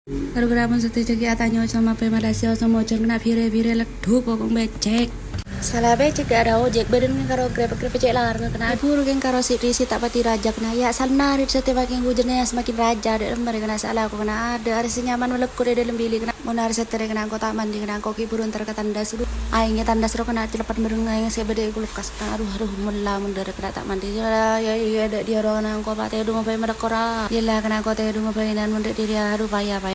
Gara-gara pun satu cek atanya sama pe Malaysia sama cek kena vire-vire leduk kok becek. Salah becek gak ada ojek badan kan karo grab cek lar kena guru kan karo si tak pati raja kena ya salna rit setiap makin hujannya semakin raja ada mereka kena salah aku kena ada harus nyaman melekuk di dalam bilik kena monar setere kena kota mandi kena koki burun terke tandas dulu aingnya tandas ro kena cilepat merengai yang saya bede kulkas kena aduh mulah mundur kena tak mandi ya ada dia ro kena ko pate du ngapai medekora ya kena ko te du ngapai nan mundur dia aduh payah